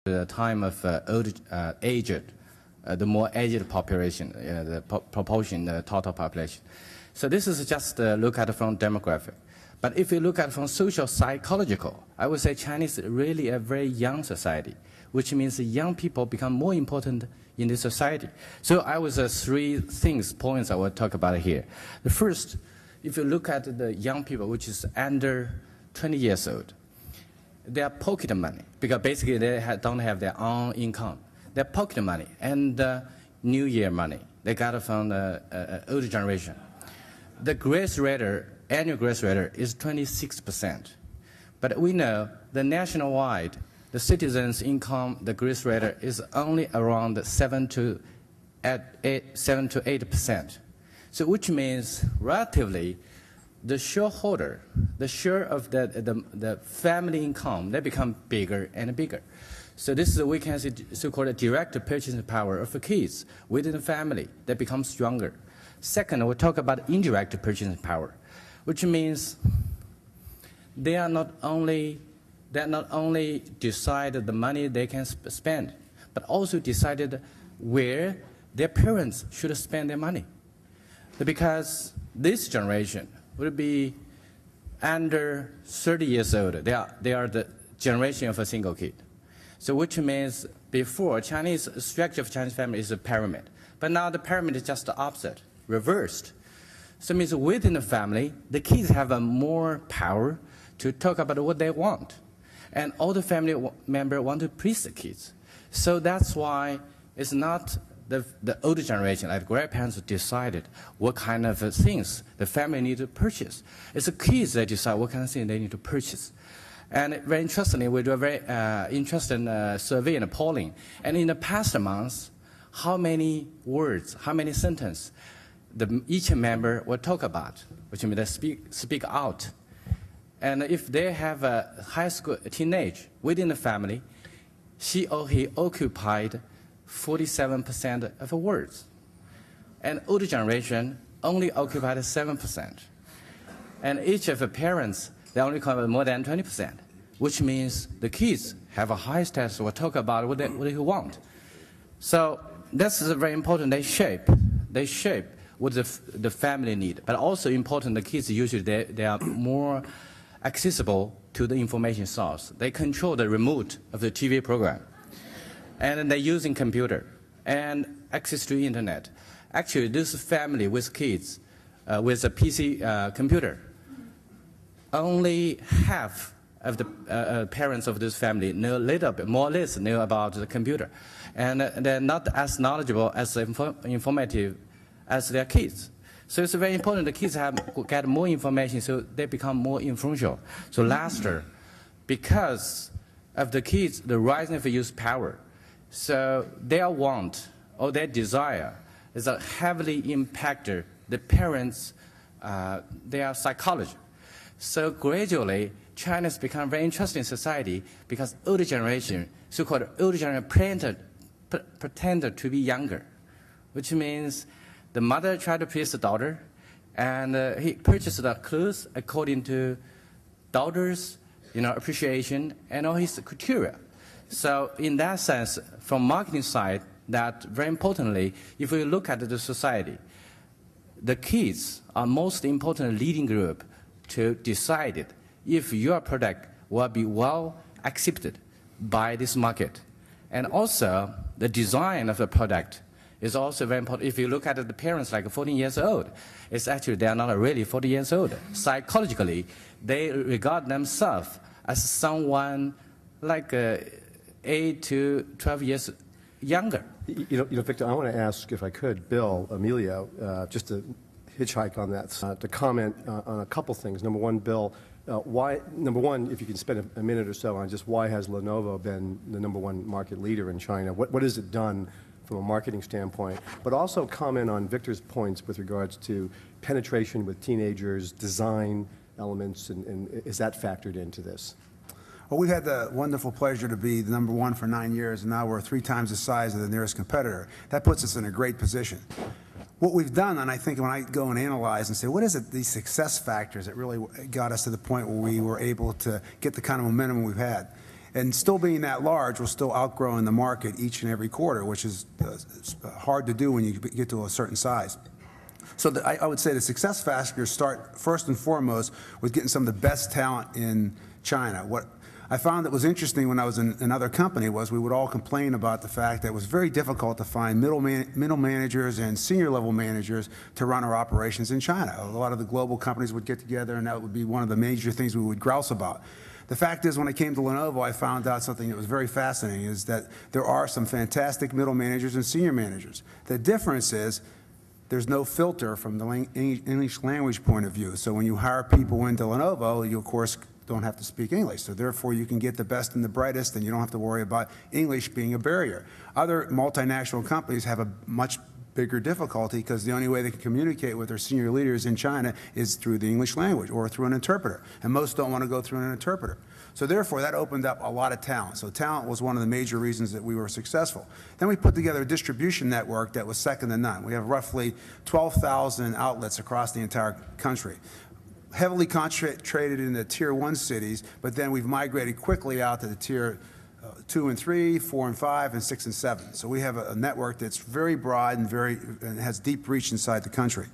the time of aged, the more aged population, the proportion, the total population. So this is just look at it from demographic. But if you look at it from social psychological, I would say Chinese is really a very young society, which means young people become more important in this society. So I was three points I will talk about here. The first, if you look at the young people, which is under 20 years old, they are pocket money, because basically they don't have their own income. They're pocket money and New Year money. They got it from the older generation. The growth rate, annual growth rate is 26%. But we know the nationwide, the citizens' income, the growth rate is only around 7 to 8%. So which means relatively, the shareholder, the share of the family income, they become bigger and bigger. So this is, we can see, so-called direct purchasing power of the kids within the family. They become stronger. Second, we'll talk about indirect purchasing power, which means they are not only decide the money they can spend, but also decided where their parents should spend their money. Because this generation will be under 30 years old. They are the generation of a single kid. So which means before, Chinese structure of Chinese family is a pyramid. But now the pyramid is just the opposite, reversed. So it means within the family, the kids have a more power to talk about what they want. And all the family members want to please the kids. So that's why it's not the older generation, like grandparents, decided what kind of things the family need to purchase. It's the kids that decide what kind of things they need to purchase. And very interestingly, we do a very interesting survey and polling. And in the past months, how many words, how many sentences each member will talk about, which means they speak out. And if they have a high school teenage within the family, she or he occupied 47% of the words. And older generation only occupied 7%. And each of the parents, they only cover more than 20%, which means the kids have a high status will talk about what they want. So that's very important. They shape what the family need. But also important, the kids usually they are more accessible to the information source. They control the remote of the TV program. And they're using computer and access to internet. Actually, this family with kids with a PC computer, only half of the parents of this family know a little bit, more or less know about the computer. And they're not as knowledgeable, as informative as their kids. So it's very important the kids get more information so they become more influential. So lastly, because of the kids, the rising of youth power, so their want or their desire is a heavily impacted the parents, their psychology. So gradually, China has become a very interesting society because older generation, so-called older generation, pretended to be younger, which means the mother tried to please the daughter, and he purchased the clothes according to daughter's, appreciation and all his criteria. So in that sense, from marketing side, that very importantly, if we look at the society, the kids are most important leading group to decide if your product will be well accepted by this market. And also, the design of the product is also very important. If you look at the parents like 14 years old, it's actually they are not really 40 years old. Psychologically, they regard themselves as someone like 8 to 12 years younger. Victor, I want to ask, if I could, Bill, Amelio, just to hitchhike on that, to comment on a couple things. Number one, Bill, if you can spend a minute or so on just why has Lenovo been the #1 market leader in China? What has it done from a marketing standpoint? But also comment on Victor's points with regards to penetration with teenagers, design elements, and is that factored into this? Well, we've had the wonderful pleasure to be the #1 for 9 years, and now we're 3 times the size of the nearest competitor. That puts us in a great position. What we've done, and I think when I go and analyze and say, what is it, these success factors that really got us to the point where we were able to get the kind of momentum we've had? And still being that large, we're still outgrowing the market each and every quarter, which is hard to do when you get to a certain size. So I would say the success factors start first and foremost with getting some of the best talent in China. What I found that was interesting when I was in another company was we would all complain about the fact that it was very difficult to find middle managers and senior level managers to run our operations in China. A lot of the global companies would get together, and that would be one of the major things we would grouse about. The fact is, when I came to Lenovo, I found out something that was very fascinating, is that there are some fantastic middle managers and senior managers. The difference is there's no filter from the English language point of view. So when you hire people into Lenovo, you, of course, don't have to speak English. So therefore, you can get the best and the brightest, and you don't have to worry about English being a barrier. Other multinational companies have a much bigger difficulty because the only way they can communicate with their senior leaders in China is through the English language or through an interpreter. And most don't want to go through an interpreter. So therefore, that opened up a lot of talent. So talent was one of the major reasons that we were successful. Then we put together a distribution network that was second to none. We have roughly 12,000 outlets across the entire country, heavily concentrated in the Tier 1 cities, but then we've migrated quickly out to the Tier 2 and 3, 4 and 5, and 6 and 7. So we have a network that's very broad and has deep reach inside the country.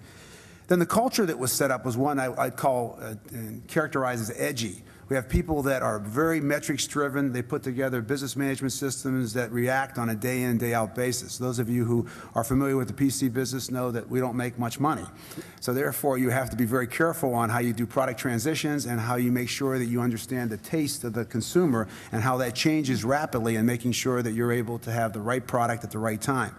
Then the culture that was set up was one I'd call and characterize as edgy. We have people that are very metrics driven. They put together business management systems that react on a day in, day out basis. Those of you who are familiar with the PC business know that we don't make much money. So therefore, you have to be very careful on how you do product transitions and how you make sure that you understand the taste of the consumer and how that changes rapidly, and making sure that you're able to have the right product at the right time.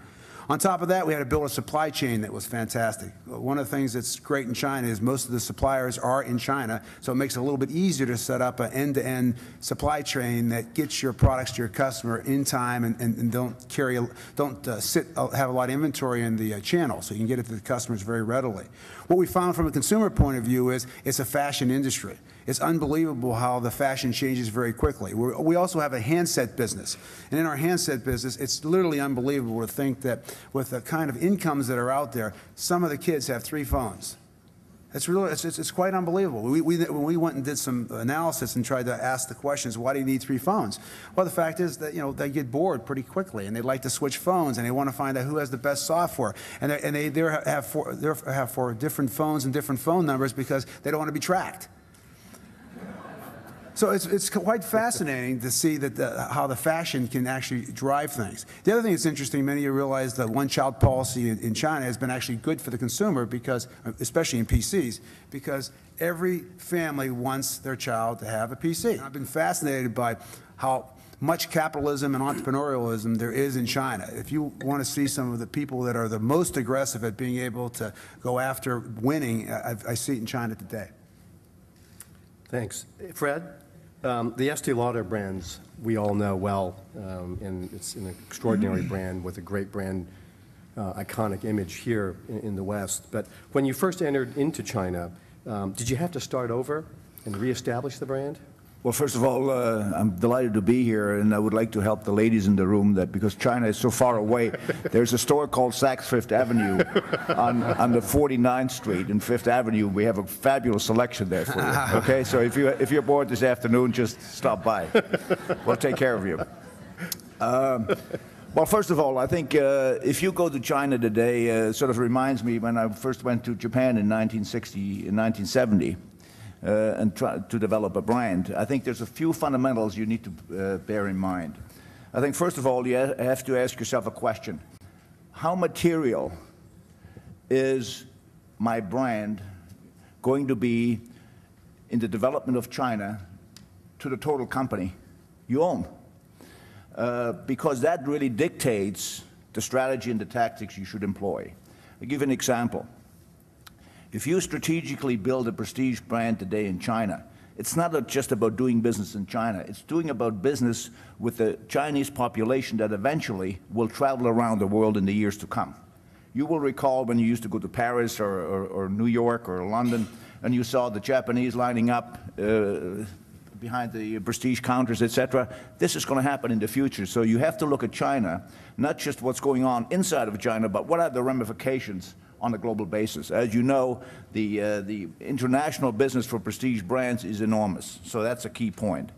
On top of that, we had to build a supply chain that was fantastic. One of the things that's great in China is most of the suppliers are in China, so it makes it a little bit easier to set up an end-to-end supply chain that gets your products to your customer in time and don't have a lot of inventory in the channel, so you can get it to the customers very readily. What we found from a consumer point of view is it's a fashion industry. It's unbelievable how the fashion changes very quickly. We also have a handset business. And in our handset business, it's literally unbelievable to think that with the kind of incomes that are out there, some of the kids have 3 phones. It's quite unbelievable. When we went and did some analysis and tried to ask the questions, why do you need 3 phones? Well, the fact is that they get bored pretty quickly, and they like to switch phones, and they want to find out who has the best software. And they have 4 different phones and different phone numbers because they don't want to be tracked. So it's quite fascinating to see that how the fashion can actually drive things. The other thing that's interesting, many of you realize that one-child policy in China has been actually good for the consumer, because, especially in PCs, because every family wants their child to have a PC. And I've been fascinated by how much capitalism and entrepreneurialism there is in China. If you want to see some of the people that are the most aggressive at being able to go after winning, I see it in China today. Thanks. Fred? The Estée Lauder brands we all know well, and it's an extraordinary brand with a great brand iconic image here in the West. But when you first entered into China, did you have to start over and reestablish the brand? Well, first of all, I'm delighted to be here, and I would like to help the ladies in the room that because China is so far away, there's a store called Saks Fifth Avenue on the 49th Street and Fifth Avenue. We have a fabulous selection there for you. Okay, so if you're bored this afternoon, just stop by. We'll take care of you. Well, first of all, I think if you go to China today, sort of reminds me when I first went to Japan in 1970. And try to develop a brand. I think there's a few fundamentals you need to bear in mind. I think first of all, you have to ask yourself a question. How material is my brand going to be in the development of China to the total company you own? Because that really dictates the strategy and the tactics you should employ. I'll give you an example. If you strategically build a prestige brand today in China, it's not just about doing business in China. It's doing about business with the Chinese population that eventually will travel around the world in the years to come. You will recall when you used to go to Paris or New York or London, and you saw the Japanese lining up behind the prestige counters, etc. This is going to happen in the future. So you have to look at China, not just what's going on inside of China, but what are the ramifications on a global basis. As you know, the international business for prestige brands is enormous, so that's a key point.